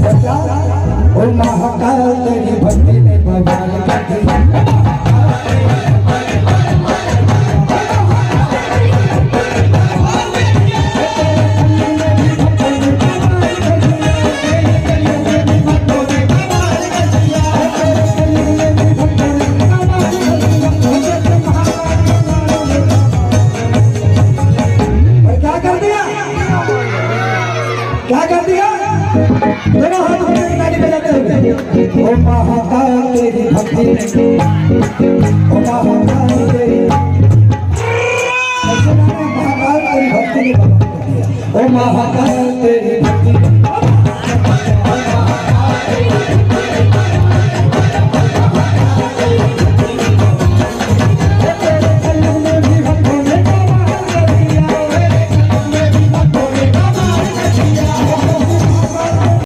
ओ महाकाल तेरी भक्ति ने बवाल कर दिया। क्या कर दिया? दोनों हाथ ऊपर की ताली बजाते हुए ओ महाकाल तेरी भक्ति ने, ओ महाकाल तेरी ऐसे महाकाल तेरी भक्ति ने, ओ महाकाल तेरी